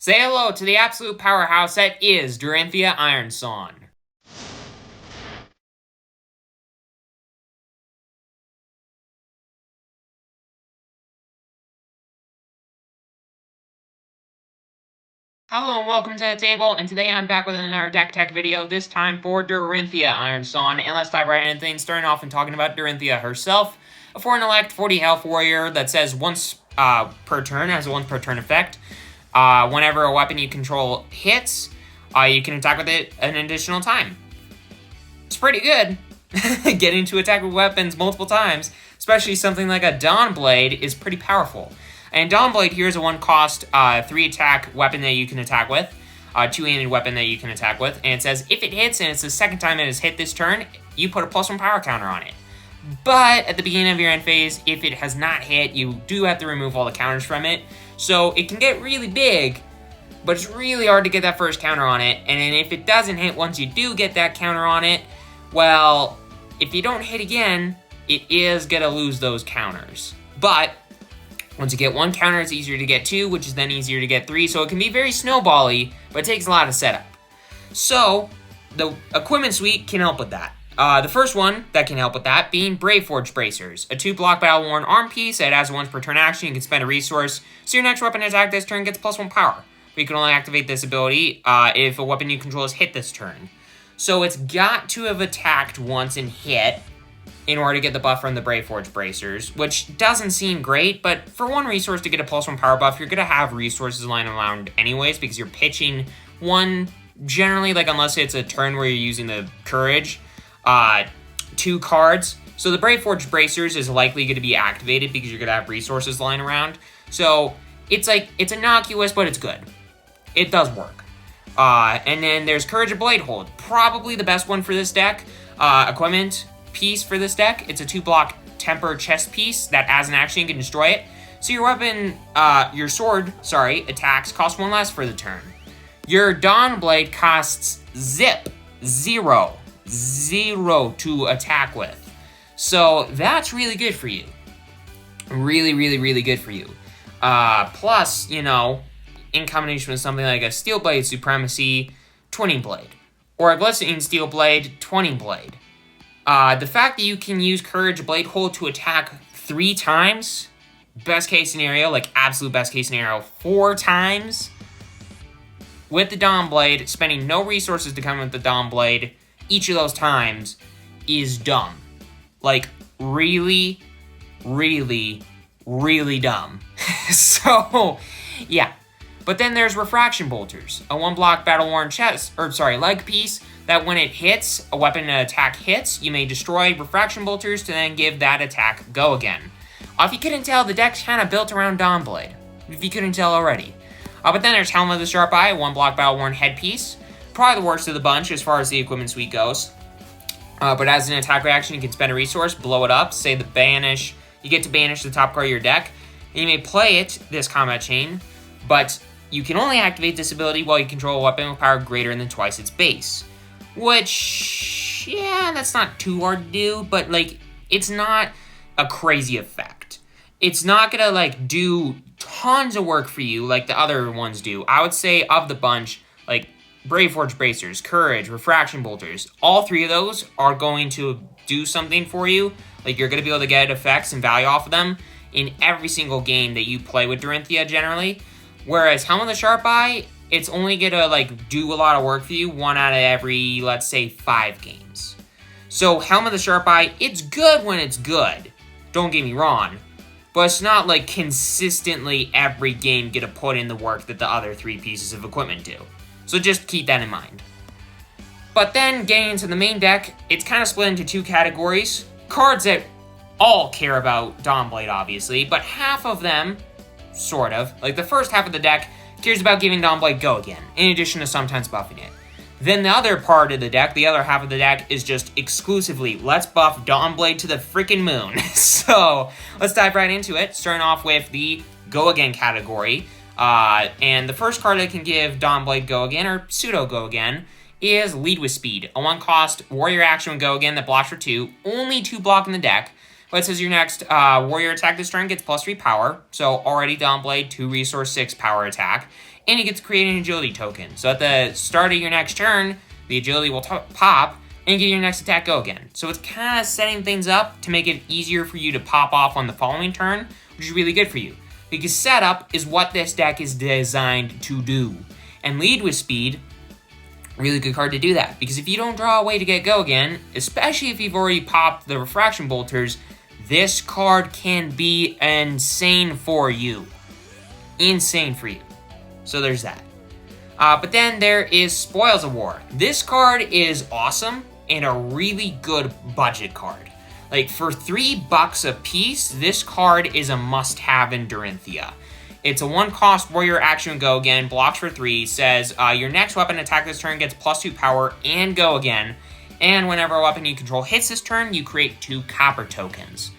Say hello to the absolute powerhouse that is Dorinthea Ironsong. Hello and welcome to the table, and today I'm back with another deck tech video, this time for Dorinthea Ironsong, and let's dive right into things, starting off and talking about Dorinthea herself, a 4-elect, 40 health warrior that says once per turn, has a once per turn effect. Whenever a weapon you control hits, you can attack with it an additional time. It's pretty good. Getting to attack with weapons multiple times, especially something like a Dawnblade, is pretty powerful. And Dawnblade here is a 1-cost, 3-attack weapon that you can attack with, 2-handed weapon that you can attack with, and it says if it hits and it's the second time it has hit this turn, you put a +1 power counter on it. But at the beginning of your end phase, if it has not hit, you do have to remove all the counters from it. So it can get really big, but it's really hard to get that first counter on it. And then if it doesn't hit once you do get that counter on it, well, if you don't hit again, it is going to lose those counters. But once you get 1 counter, it's easier to get 2, which is then easier to get 3. So it can be very snowball-y, but it takes a lot of setup. So the equipment suite can help with that. The first one that can help with that being Braveforge Bracers, a 2-block battle-worn arm piece that has a once per turn action. You can spend a resource, so your next weapon attack this turn gets +1 power. But you can only activate this ability if a weapon you control is hit this turn. So it's got to have attacked once and hit in order to get the buff from the Braveforge Bracers, which doesn't seem great, but for 1 resource to get a +1 power buff, you're going to have resources lying around anyways, because you're pitching one, generally, like unless it's a turn where you're using the Courage, 2 cards. So the Braveforge Bracers is likely going to be activated because you're going to have resources lying around. So it's innocuous, but it's good. It does work. And then there's Courage of Bladehold, probably the best one for this deck. Equipment piece for this deck. It's a 2-block temper chest piece that as an action you can destroy it. So your weapon, your sword, attacks cost 1 less for the turn. Your Dawnblade costs zero to attack with. So that's really good for you. Really good for you. Plus, you know, in combination with something like a Steel Blade Supremacy Twinning Blade, or a Glistening Steel Blade Twinning Blade. The fact that you can use Courage Bladehold to attack 3 times, best case scenario, like absolute best case scenario, 4 times, with the Dawnblade, spending no resources to come with the Dawnblade, each of those times is dumb. Like, really dumb. So, yeah. But then there's Refraction Bolters, a 1-block battle-worn leg piece that when it hits, a weapon attack hits, you may destroy Refraction Bolters to then give that attack Go Again. If you couldn't tell, the deck's kind of built around Dawnblade, if you couldn't tell already. But then there's Helm of the Sharp Eye, a 1-block battle-worn headpiece, probably the worst of the bunch as far as the equipment suite goes. But as an attack reaction, you can spend a resource, blow it up, say the banish, you get to banish the top card of your deck, and you may play it, this combat chain, but you can only activate this ability while you control a weapon with power greater than twice its base. Which, yeah, that's not too hard to do, but, like, it's not a crazy effect. It's not gonna, like, do tons of work for you like the other ones do. I would say of the bunch, like, Braveforge Bracers, Courage, Refraction Bolters, all 3 of those are going to do something for you. Like, you're gonna be able to get effects and value off of them in every single game that you play with Dorinthea generally. Whereas Helm of the Sharp Eye, it's only gonna, like, do a lot of work for you 1 out of every, let's say, 5 games. So Helm of the Sharp Eye, it's good when it's good. Don't get me wrong. But it's not, like, consistently every game gonna put in the work that the other 3 pieces of equipment do. So just keep that in mind. But then, getting into the main deck, it's kind of split into 2 categories. Cards that all care about Dawnblade, obviously, but half of them, sort of, like the first half of the deck, cares about giving Dawnblade Go Again, in addition to sometimes buffing it. Then the other part of the deck, the other half of the deck, is just exclusively, let's buff Dawnblade to the freaking moon. So, let's dive right into it, starting off with the Go Again category. And the first card that can give Dawnblade Go Again, or pseudo Go Again, is Lead with Speed, a 1-cost warrior action with Go Again that blocks for 2, only 2 block in the deck. But it says your next warrior attack this turn gets +3 power, so already Dawnblade, 2 resource, 6 power attack. and you get to create an agility token. So at the start of your next turn, the agility will pop, and get your next attack go again. So it's kind of setting things up to make it easier for you to pop off on the following turn, which is really good for you. Because setup is what this deck is designed to do. And lead with speed, really good card to do that. Because if you don't draw a way to get go again, especially if you've already popped the refraction bolters, this card can be insane for you. Insane for you. So there's that. But then there is Spoils of War. This card is awesome and a really good budget card. Like, for $3 a piece, this card is a must-have in Dorinthea. It's a 1-cost warrior action go again, blocks for 3, says your next weapon attack this turn gets +2 power and go again, and whenever a weapon you control hits this turn, you create 2 copper tokens.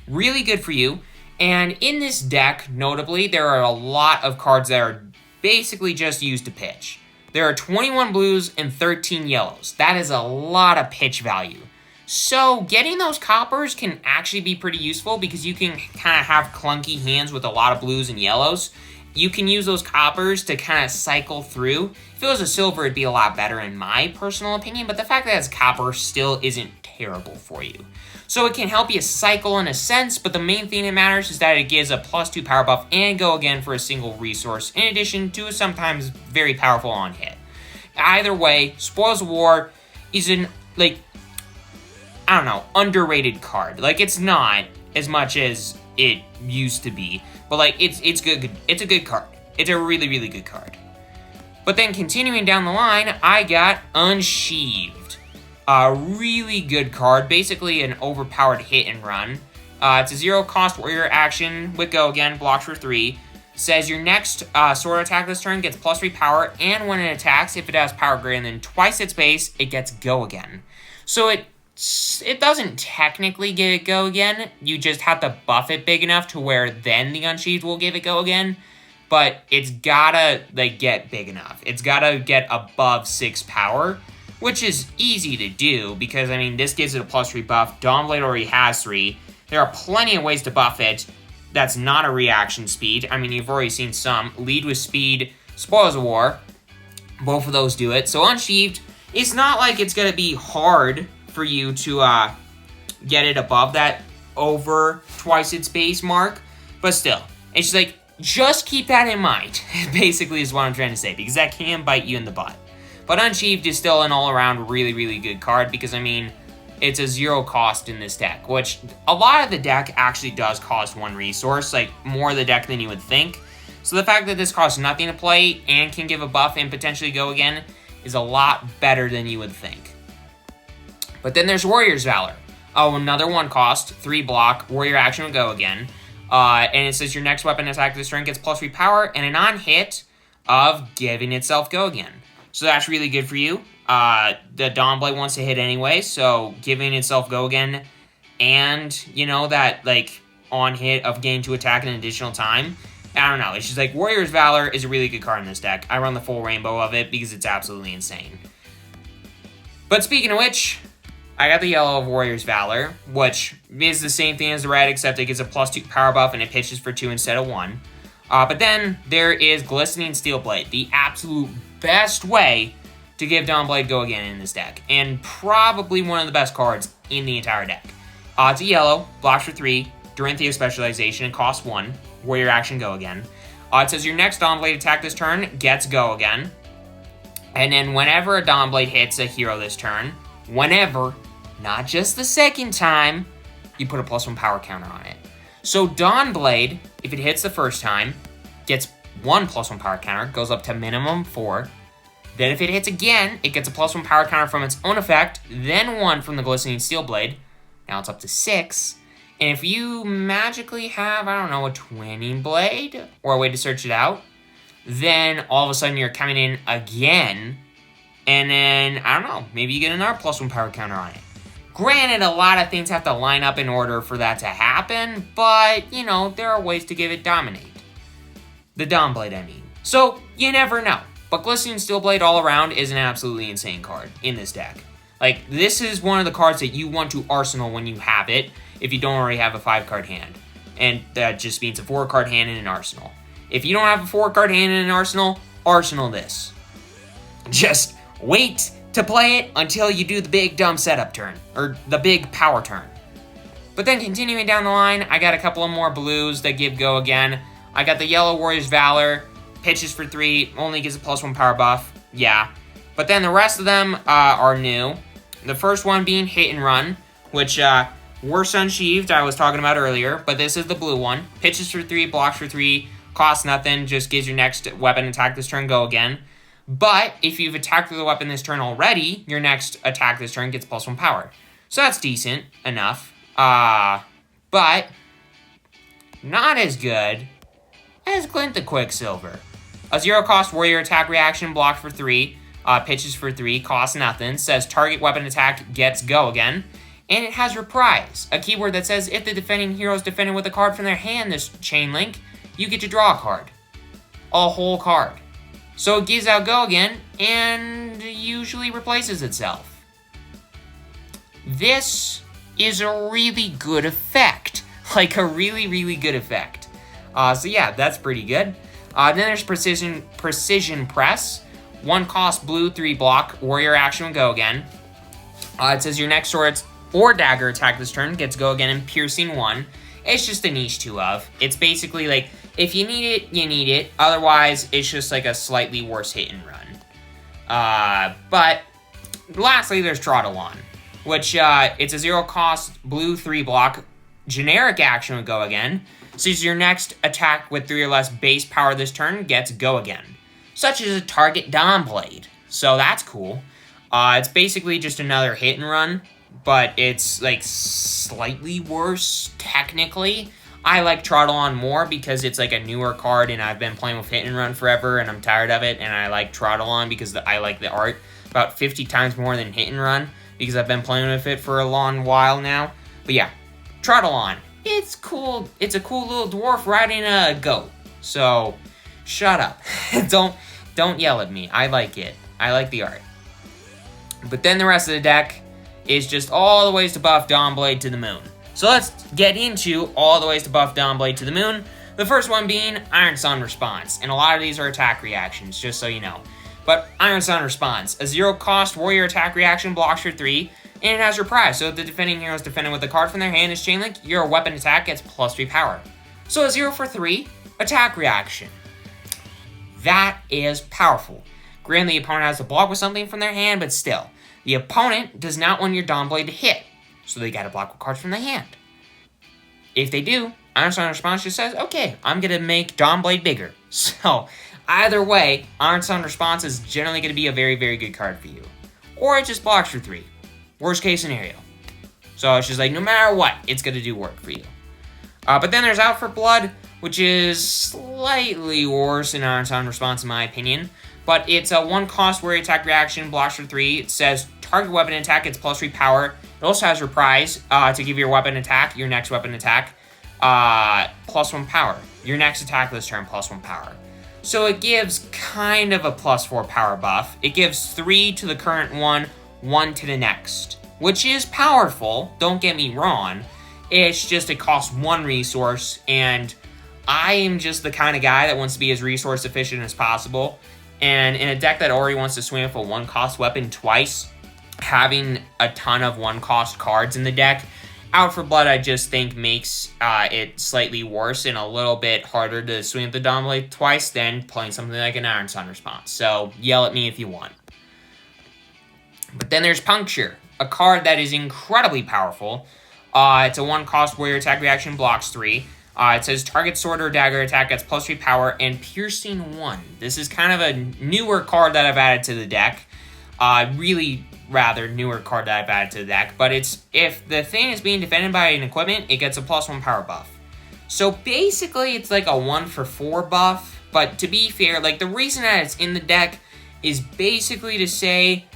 Really good for you, and in this deck, notably, there are a lot of cards that are basically just used to pitch. There are 21 blues and 13 yellows. That is a lot of pitch value. So getting those coppers can actually be pretty useful because you can kind of have clunky hands with a lot of blues and yellows. You can use those coppers to kind of cycle through. If it was a silver, it'd be a lot better in my personal opinion, but the fact that it's copper still isn't terrible for you. So it can help you cycle in a sense, but the main thing that matters is that it gives a +2 power buff and go again for a single resource, in addition to sometimes very powerful on hit. Either way, Spoils of War is an, I don't know, underrated card. Like, it's not as much as it used to be, but it's good. It's a good card. It's a really, really good card. But then continuing down the line, I got Unsheathed. A really good card, basically an overpowered hit and run. It's a 0-cost warrior action with go again, blocks for 3. Says your next sword attack this turn gets +3 power, and when it attacks, if it has power greater than twice its base, it gets go again. So it doesn't technically give it go again. You just have to buff it big enough to where then the Unsheathed will give it go again. But it's gotta get big enough. It's gotta get above 6 power, which is easy to do because, I mean, this gives it a +3 buff. Dawnblade already has 3. There are plenty of ways to buff it. That's not a reaction speed. I mean, you've already seen some. Lead with speed, Spoils of War. Both of those do it. So Unsheathed, it's not like it's going to be hard for you to get it above that over twice its base mark. But still, it's just just keep that in mind, basically is what I'm trying to say, because that can bite you in the butt. But Unsheathed is still an all-around really, really good card because, I mean, it's a 0 cost in this deck, which a lot of the deck actually does cost 1 resource, more of the deck than you would think. So the fact that this costs nothing to play and can give a buff and potentially go again is a lot better than you would think. But then there's Warrior's Valor. Oh, another 1 cost, 3 block, warrior action will go again. And it says your next weapon attack this turn gets +3 power and an on hit of giving itself go again. So that's really good for you. The Dawnblade wants to hit anyway, so giving itself go again and, you know, that, on hit of getting to attack an additional time. I don't know. It's just Warrior's Valor is a really good card in this deck. I run the full rainbow of it because it's absolutely insane. But speaking of which, I got the yellow of Warrior's Valor, which is the same thing as the red, except it gets a +2 power buff and it pitches for 2 instead of 1. But then there is Glistening Steelblade, the absolute best way to give Dawnblade go again in this deck, and probably one of the best cards in the entire deck. It's a yellow, blocks for 3, Dorinthea specialization, and costs 1, warrior action go again. It says your next Dawnblade attack this turn gets go again, and then whenever a Dawnblade hits a hero this turn, whenever, not just the second time, you put a +1 power counter on it. So Dawnblade, if it hits the first time, gets 1 +1 power counter, goes up to minimum 4. Then if it hits again, it gets a +1 power counter from its own effect, then 1 from the Glistening Steelblade. Now it's up to 6. And if you magically have, I don't know, a Twinning Blade, or a way to search it out, then all of a sudden you're coming in again, and then, I don't know, maybe you get another +1 power counter on it. Granted, a lot of things have to line up in order for that to happen, but, you know, there are ways to give it dominate. The Dawnblade, I mean. So, you never know. But Glistening Steelblade all around is an absolutely insane card in this deck. This is one of the cards that you want to arsenal when you have it, if you don't already have a 5-card hand. And that just means a 4-card hand in an arsenal. If you don't have a 4-card hand in an arsenal, arsenal this. Just wait to play it until you do the big dumb setup turn, or the big power turn. But then continuing down the line, I got a couple of more blues that give Go Again. I got the Yellow Warrior's Valor, pitches for 3, only gives a +1 power buff, yeah. But then the rest of them are new. The first one being Hit and Run, which Worse Unsheathed I was talking about earlier, but this is the blue one. Pitches for 3, blocks for 3, costs nothing, just gives your next weapon attack this turn Go Again. But if you've attacked with a weapon this turn already, your next attack this turn gets +1 power. So that's decent enough. But not as good as Glint the Quicksilver. A 0-cost warrior attack reaction, block for 3, pitches for 3, costs nothing, says target weapon attack gets Go Again, and it has Reprise, a keyword that says if the defending hero is defended with a card from their hand this chain link, you get to draw a card. A whole card. So it gives out Go Again, and usually replaces itself. This is a really good effect. Like a really, really good effect. So yeah, that's pretty good. Then there's Precision Press. 1 cost blue, 3 block, warrior action will Go Again. It says your next sword or dagger attack this turn gets Go Again and Piercing 1. It's just a niche 2 of. It's basically like, if you need it, you need it. Otherwise, it's just like a slightly worse hit and run. But lastly, there's Trottalon, which it's a 0-cost blue 3 block generic action will Go Again. So your next attack with 3 or less base power this turn gets Go Again, such as a target Dawnblade. So that's cool. It's basically just another hit and run, but it's like slightly worse technically. I like Trottalon more because it's like a newer card and I've been playing with hit and run forever and I'm tired of it, and I like Trottalon because I like the art about 50 times more than hit and run because I've been playing with it for a long while now. But yeah, Trottalon. It's cool. It's a cool little dwarf riding a goat. So, shut up. Don't yell at me. I like it. I like the art. But then the rest of the deck is just all the ways to buff Dawnblade to the moon. So let's get into all the ways to buff Dawnblade to the moon. The first one being Iron Sun Response. And a lot of these are attack reactions, just so you know. But Iron Sun Response. A 0-cost warrior attack reaction, blocks for 3. And it has Reprise, so if the defending hero is defended with a card from their hand as chain link, your weapon attack gets +3 power. So a 0 for 3 attack reaction. That is powerful. Granted, the opponent has to block with something from their hand, but still. The opponent does not want your Dawnblade to hit, so they gotta block with cards from their hand. If they do, Iron Sun Response just says, okay, I'm gonna make Dawnblade bigger. So, either way, Iron Sun Response is generally gonna be a very, very good card for you. Or it just blocks for 3. Worst case scenario. So it's just like, no matter what, it's going to do work for you. But then there's Out for Blood, which is slightly worse in Iron Sun Response, in my opinion. But it's a 1-cost warrior attack reaction, blocks for 3. It says target weapon attack gets +3 power. It also has Reprise to give your weapon attack, your next weapon attack, +1 power. Your next attack this turn, +1 power. So it gives kind of a +4 power buff. It gives 3 to the current one, 1 to the next, which is powerful, don't get me wrong. It's just it costs 1 resource, and I am just the kind of guy that wants to be as resource efficient as possible. And in a deck that already wants to swing with a 1-cost weapon twice, having a ton of 1-cost cards in the deck, Out for Blood I just think makes it slightly worse and a little bit harder to swing with the Dawnblade twice than playing something like an Iron Sun Response. So yell at me if you want. But then there's Puncture, a card that is incredibly powerful. It's a 1-cost warrior attack reaction, blocks 3. It says target sword or dagger attack gets +3 power and Piercing 1. This is kind of a newer card that I've added to the deck. Really rather newer card that I've added to the deck. But it's if the thing is being defended by an equipment, it gets a +1 power buff. So basically it's like a 1 for 4 buff. But to be fair, like the reason that it's in the deck is basically to say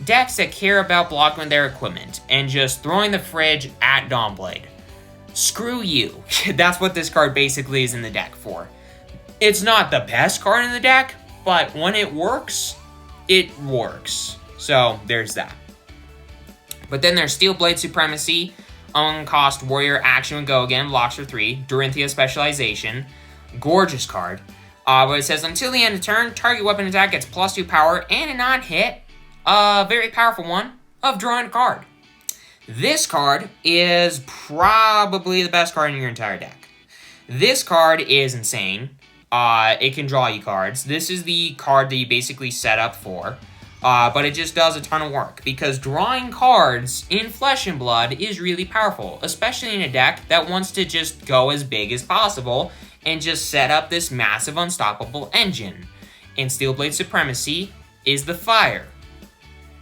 decks that care about blocking their equipment and just throwing the fridge at Dawnblade. Screw you. That's what this card basically is in the deck for. It's not the best card in the deck, but when it works, it works. So there's that. But then there's Steel Blade Supremacy, 1-cost warrior action would Go Again, blocks for 3, Dorinthea Specialization, gorgeous card. But it says, until the end of turn, target weapon attack gets +2 power, and a non-hit, a very powerful one, of drawing a card. This card is probably the best card in your entire deck. This card is insane. It can draw you cards. This is the card that you basically set up for. But it just does a ton of work, because drawing cards in Flesh and Blood is really powerful, especially in a deck that wants to just go as big as possible and just set up this massive unstoppable engine. And Steelblade Supremacy is the fire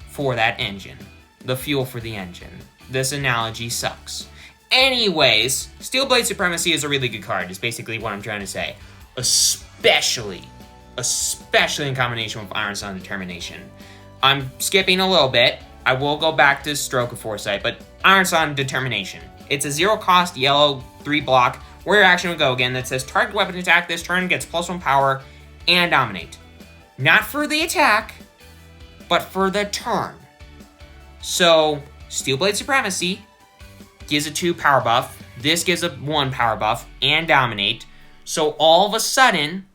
for that engine, the fuel for the engine. This analogy sucks. Anyways, Steelblade Supremacy is a really good card, is basically what I'm trying to say. Especially in combination with Ironsong Determination. I'm skipping a little bit. I will go back to Stroke of Foresight, but Ironsong Determination. It's a 0-cost yellow 3-block warrior action will go again that says target weapon attack this turn gets +1 power and dominate. Not for the attack, but for the turn. So, Steelblade Supremacy gives a 2 power buff. This gives a 1 power buff and dominate. So all of a sudden,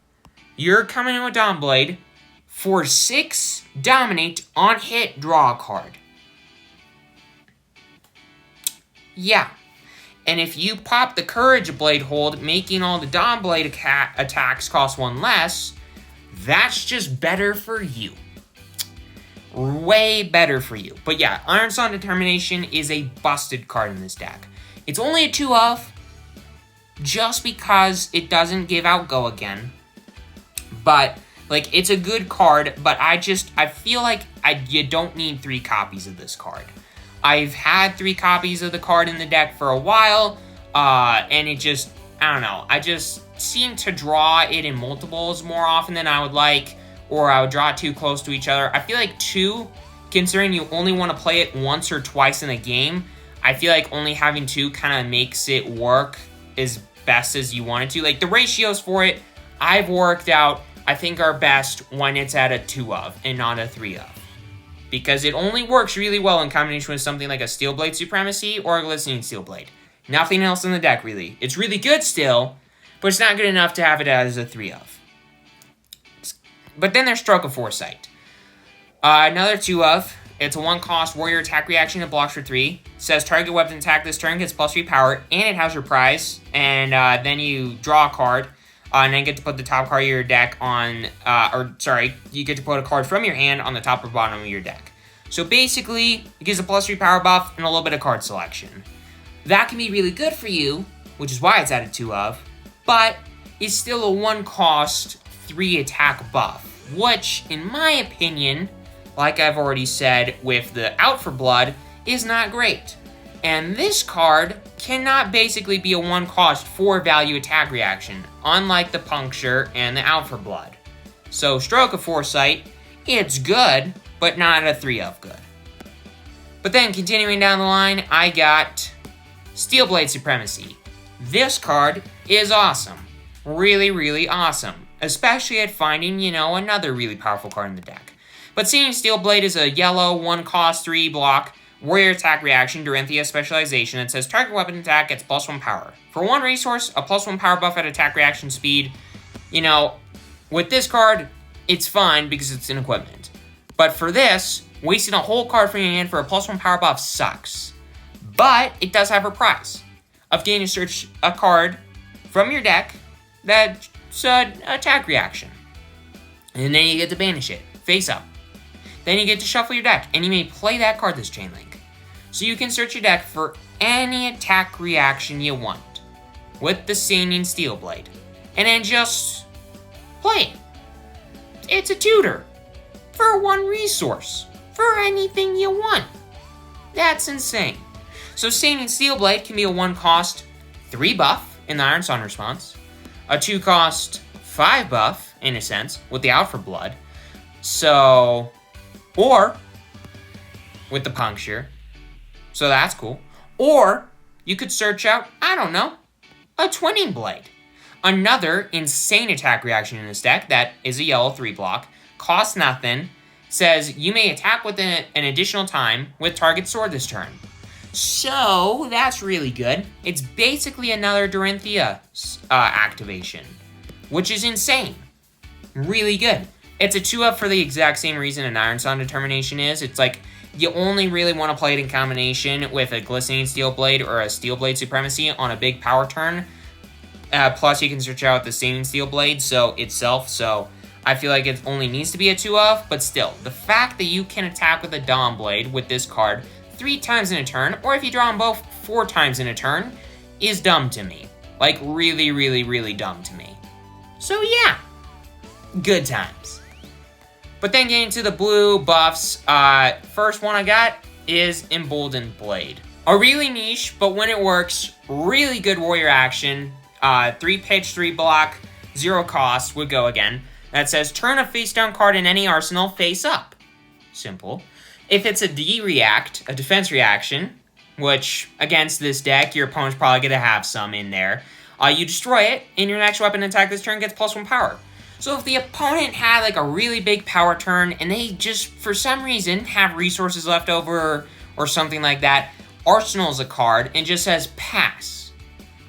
you're coming in with Dawnblade for 6 dominate on hit, draw a card. Yeah. And if you pop the Courage Blade hold, making all the Dawnblade attacks cost 1 less, that's just better for you. Way better for you. But yeah, Ironsong Determination is a busted card in this deck. It's only a 2-of, just because it doesn't give out Go Again. But, like, it's a good card, but I feel like you don't need 3 copies of this card. I've had 3 copies of the card in the deck for a while, and it just, I don't know, I just seem to draw it in multiples more often than I would like, or I would draw it too close to each other. I feel like 2, considering you only want to play it once or twice in a game, I feel like only having 2 kind of makes it work as best as you want it to. Like, the ratios for it, I've worked out, I think, are best when it's at a 2-of and not a 3-of. Because it only works really well in combination with something like a Steelblade Supremacy or a Glistening Steelblade. Nothing else in the deck, really. It's really good still, but it's not good enough to have it as a 3-of. But then there's Stroke of Foresight. Another 2-of. It's a 1-cost warrior attack reaction. It blocks for 3. Says target weapon attack this turn gets +3 power, and it has Reprise. And then you draw a card. And then get to put the top card of your deck on, you get to put a card from your hand on the top or bottom of your deck. So basically, it gives a +3 power buff and a little bit of card selection. That can be really good for you, which is why it's at a 2-of, but it's still a 1-cost 3-attack buff, which, in my opinion, like I've already said with the Out for Blood, is not great. And this card cannot basically be a 1-cost 4-value attack reaction, unlike the Puncture and the Out for Blood. So, Stroke of Foresight, it's good, but not a 3-of good. But then, continuing down the line, I got Steelblade Supremacy. This card is awesome. Really, really awesome. Especially at finding, another really powerful card in the deck. But seeing Steelblade is a yellow 1-cost 3-block warrior attack reaction, Dorinthea specialization, that says target weapon attack gets +1 power. For 1 resource, a +1 power buff at attack reaction speed. With this card, it's fine because it's an equipment. But for this, wasting a whole card from your hand for a +1 power buff sucks. But it does have a prize of getting to search a card from your deck that's an attack reaction. And then you get to banish it, face up. Then you get to shuffle your deck, and you may play that card this chain link. So you can search your deck for any attack reaction you want with the Singing Steelblade, and then just play it. It's a tutor for 1 resource for anything you want. That's insane. So Singing Steelblade can be a 1-cost 3 buff in the Ironsong response, a 2-cost 5 buff, in a sense, with the Out for Blood. So, or with the Puncture. So that's cool. Or you could search out, I don't know, a Twinning Blade. Another insane attack reaction in this deck that is a yellow 3-block, costs nothing, says you may attack within an additional time with target sword this turn. So that's really good. It's basically another Dorinthea activation, which is insane. really good. It's a 2-up for the exact same reason an Ironsong Determination is. It's like, you only really want to play it in combination with a Glistening Steel Blade or a Steel Blade Supremacy on a big power turn. Plus, you can search out the Staining Steel Blade itself, so I feel like it only needs to be a 2-of, but still, the fact that you can attack with a Dawnblade with this card 3 times in a turn, or if you draw them both 4 times in a turn, is dumb to me. Like, really, really, really dumb to me. So yeah, good times. But then getting to the blue buffs, first one I got is Emboldened Blade. A really niche, but when it works, really good warrior action. 3 pitch, 3 block, 0 cost would go again. That says, turn a face-down card in any arsenal face up. Simple. If it's a D-react, a defense reaction, which, against this deck, your opponent's probably going to have some in there, you destroy it, and your next weapon attack this turn gets +1 power. So if the opponent had, like, a really big power turn, and they just, for some reason, have resources left over, or something like that, arsenals a card, and just says, pass,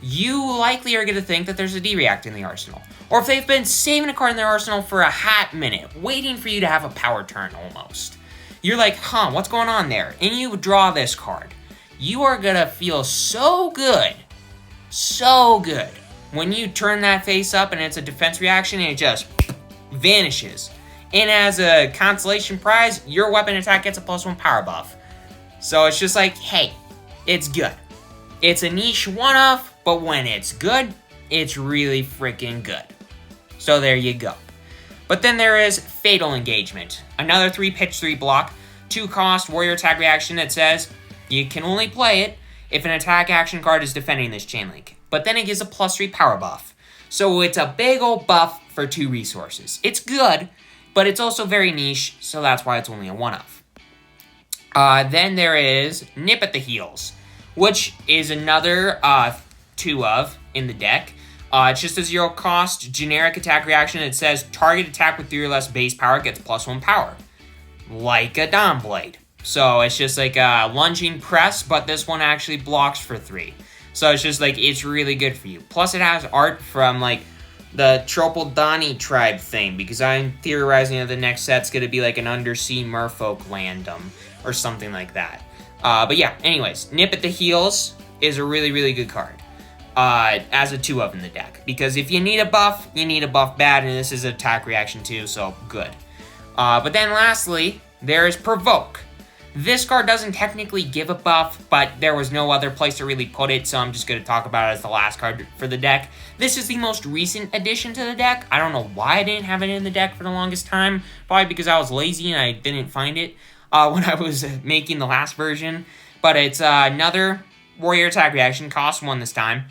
you likely are going to think that there's a D-react in the arsenal. Or if they've been saving a card in their arsenal for a hot minute, waiting for you to have a power turn, almost. You're like, huh, what's going on there? And you draw this card. You are going to feel so good, when you turn that face up and it's a defense reaction and it just vanishes. And as a consolation prize, your weapon attack gets a +1 power buff. So it's just like, hey, it's good. It's a niche 1-off, but when it's good, it's really freaking good. So there you go. But then there is Fatal Engagement. Another 3 pitch, 3 block, 2 cost warrior attack reaction that says you can only play it if an attack action card is defending this chain link. But then it gives a +3 power buff. So it's a big old buff for 2 resources. It's good, but it's also very niche, so that's why it's only a 1-off. Then there is Nip at the Heels, which is another 2-of in the deck. It's just a 0 cost generic attack reaction that says target attack with 3 or less base power gets +1 power. Like a Dawnblade. So it's just like a lunging press, but this one actually blocks for 3. So it's just like, it's really good for you. Plus it has art from like the Tropeldani tribe thing, because I'm theorizing that the next set's going to be like an undersea merfolk landom or something like that. But yeah, anyways, Nip at the Heels is a really, really good card. As a 2-of in the deck. Because if you need a buff, you need a buff bad, and this is an attack reaction too, so good. But then lastly, there is Provoke. This card doesn't technically give a buff, but there was no other place to really put it, so I'm just going to talk about it as the last card for the deck. This is the most recent addition to the deck. I don't know why I didn't have it in the deck for the longest time. Probably because I was lazy and I didn't find it when I was making the last version. But it's another warrior attack reaction, cost 1 this time.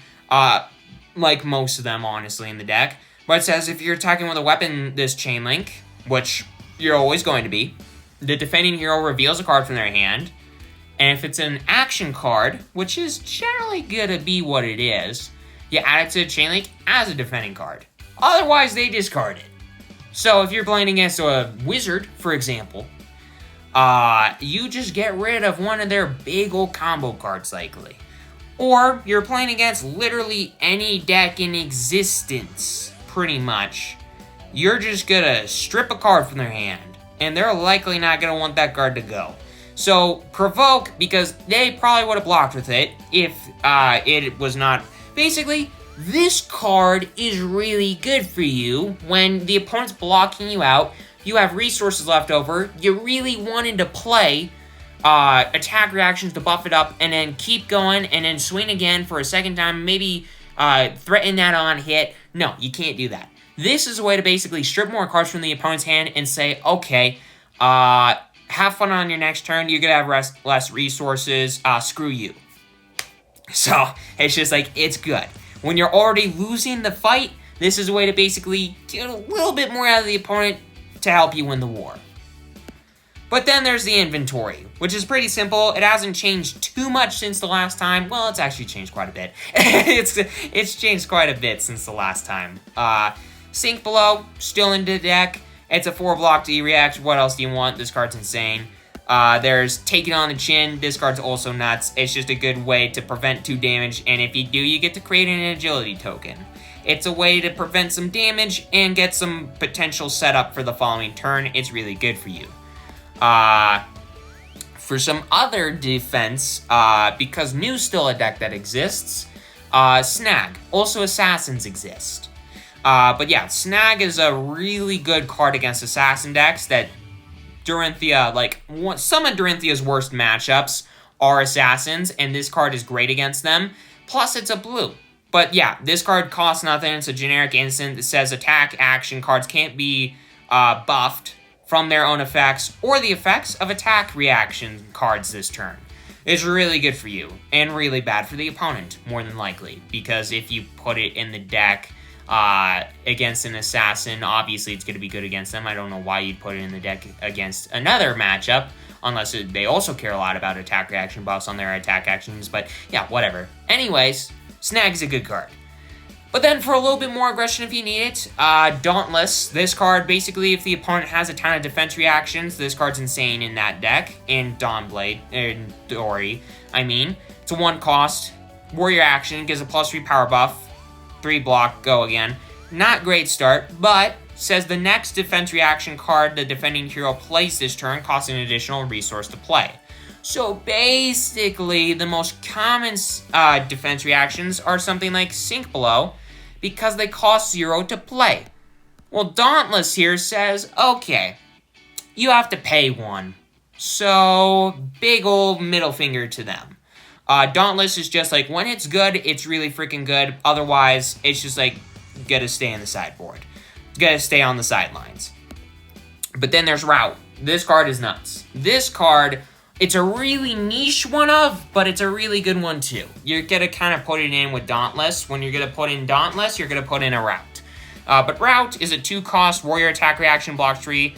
Like most of them, honestly, in the deck. But it says if you're attacking with a weapon this chain link, which you're always going to be, the defending hero reveals a card from their hand, and if it's an action card, which is generally going to be what it is, you add it to the chain link as a defending card. Otherwise, they discard it. So if you're playing against a wizard, for example, you just get rid of one of their big old combo cards, likely. Or you're playing against literally any deck in existence, pretty much. You're just going to strip a card from their hand, and they're likely not going to want that card to go. So, Provoke, because they probably would have blocked with it if it was not... Basically, this card is really good for you when the opponent's blocking you out, you have resources left over, you really wanted to play attack reactions to buff it up, and then keep going, and then swing again for a second time, maybe threaten that on hit. No, you can't do that. This is a way to basically strip more cards from the opponent's hand and say, okay, have fun on your next turn, you're going to have less resources, screw you. So, it's just like, it's good. When you're already losing the fight, this is a way to basically get a little bit more out of the opponent to help you win the war. But then there's the inventory, which is pretty simple. It hasn't changed too much since the last time. Well, it's actually changed quite a bit. It's changed quite a bit since the last time. Sink Below, still in the deck. It's a 4-block D-react. What else do you want? This card's insane. There's Take It on the Chin. This card's also nuts. It's just a good way to prevent 2 damage, and if you do, you get to create an agility token. It's a way to prevent some damage and get some potential setup for the following turn. It's really good for you. For some other defense, because New's still a deck that exists, Snag. Also, Assassins exist. But yeah, Snag is a really good card against Assassin decks that Dorinthea, like, some of Dorinthea's worst matchups are Assassins, and this card is great against them. Plus, it's a blue. But yeah, this card costs nothing. It's a generic instant that says attack action cards can't be buffed from their own effects or the effects of attack reaction cards this turn. It's really good for you and really bad for the opponent, more than likely, because if you put it in the deck against an assassin, obviously it's going to be good against them. I don't know why you'd put it in the deck against another matchup, unless they also care a lot about attack reaction buffs on their attack actions, but yeah, whatever. Anyways, Snag's a good card. But then for a little bit more aggression if you need it, Dauntless. This card, basically, if the opponent has a ton of defense reactions, this card's insane in that deck. In Dawnblade, in Dory, I mean. It's a 1 cost. Warrior action, gives a +3 power buff. 3 block, go again. Not great start, but says the next defense reaction card the defending hero plays this turn costs an additional resource to play. So basically, the most common defense reactions are something like Sink Below, because they cost 0 to play. Well, Dauntless here says, okay, you have to pay 1. So, big old middle finger to them. Dauntless is just like, when it's good, it's really freaking good. Otherwise, it's just like, gotta stay in the sideboard. Gotta stay on the sidelines. But then there's Route. This card is nuts. This card, it's a really niche one but it's a really good one too. You're gonna kind of put it in with Dauntless. When you're gonna put in Dauntless, you're gonna put in a Route. But Route is a 2-cost warrior attack reaction, block 3,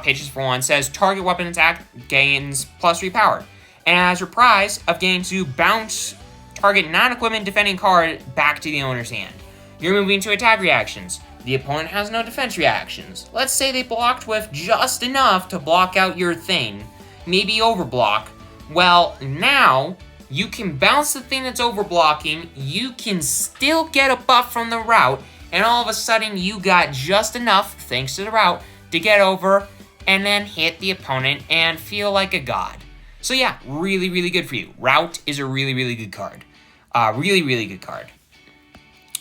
pitches for 1, says target weapon attack gains +3 power. And as reprise of getting to bounce target non-equipment defending card back to the owner's hand. You're moving to attack reactions. The opponent has no defense reactions. Let's say they blocked with just enough to block out your thing. Maybe overblock. Well, now you can bounce the thing that's overblocking, you can still get a buff from the Route, and all of a sudden you got just enough, thanks to the Route, to get over and then hit the opponent and feel like a god. So yeah, really, really good for you. Route is a really, really good card. Really, really good card.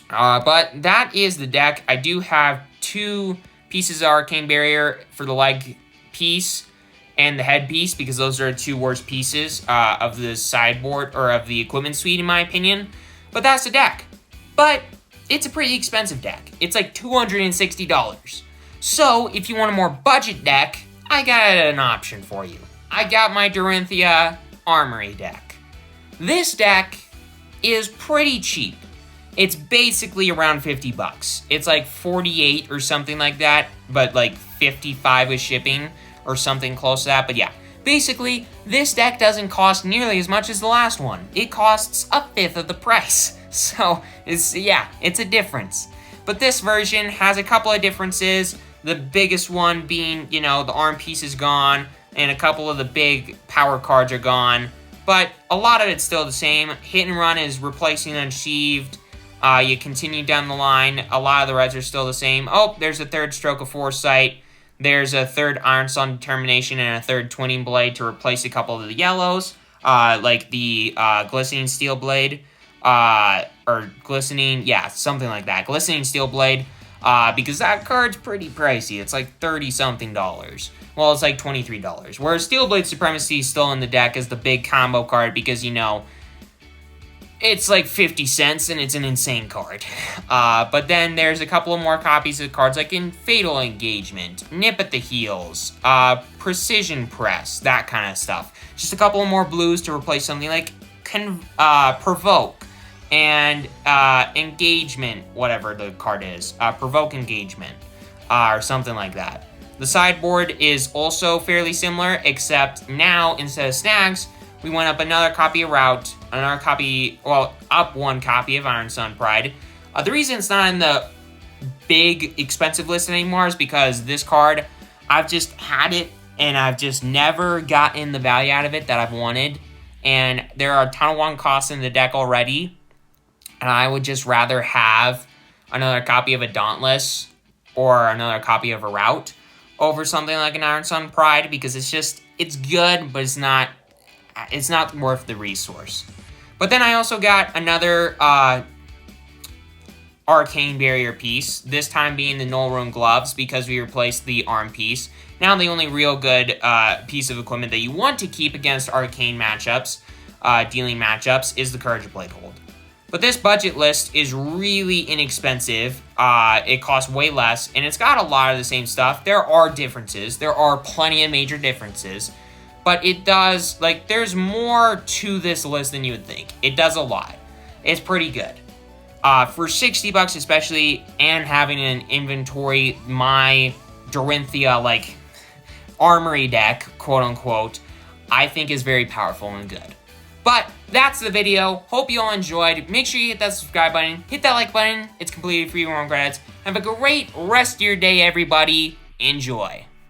But that is the deck. I do have 2 pieces of Arcane Barrier for the leg piece and the head piece, because those are the 2 worst pieces of the sideboard, or of the equipment suite, in my opinion. But that's the deck. But it's a pretty expensive deck. It's like $260. So if you want a more budget deck, I got an option for you. I got my Dorinthea Armory deck. This deck is pretty cheap. It's basically around $50. It's like 48 or something like that, but like 55 with shipping or something close to that. But yeah, basically, this deck doesn't cost nearly as much as the last one. It costs 1/5 of the price. So, it's a difference. But this version has a couple of differences. The biggest one being, the arm piece is gone, and a couple of the big power cards are gone. But a lot of it's still the same. Hit and Run is replacing Unsheathed. You continue down the line, a lot of the reds are still the same. Oh, there's a 3rd Stroke of Foresight. There's a 3rd Ironsong Determination and a 3rd Twinning Blade to replace a couple of the yellows, like the Glistening Steel Blade, or Glistening, something like that. Glistening Steel Blade, because that card's pretty pricey. It's like $30-something. Well, it's like $23. Whereas Steel Blade Supremacy is still in the deck as the big combo card because, it's like 50 cents, and it's an insane card. But then there's a couple of more copies of cards, like in Fatal Engagement, Nip at the Heels, Precision Press, that kind of stuff. Just a couple of more blues to replace something like Provoke, and Engagement, whatever the card is. Provoke Engagement, or something like that. The sideboard is also fairly similar, except now, instead of Snags, we went up another copy of Route, up 1 copy of Ironsun Pride. The reason it's not in the big, expensive list anymore is because this card, I've just had it, and I've just never gotten the value out of it that I've wanted. And there are a ton of 1 costs in the deck already, and I would just rather have another copy of a Dauntless or another copy of a Route over something like an Ironsong Pride, because it's good, but it's not worth the resource. But then I also got another Arcane Barrier piece, this time being the Null Rune Gloves, because we replaced the arm piece. Now the only real good piece of equipment that you want to keep against Arcane matchups, dealing matchups, is the Courage Blade Hold. But this budget list is really inexpensive. It costs way less, and it's got a lot of the same stuff. There are differences. There are plenty of major differences. But it does, like, there's more to this list than you would think. It does a lot. It's pretty good. For $60 especially, and having an inventory, my Dorinthea, like, armory deck, quote-unquote, I think is very powerful and good. But that's the video. Hope you all enjoyed. Make sure you hit that subscribe button. Hit that like button. It's completely free, no credits. Have a great rest of your day, everybody. Enjoy.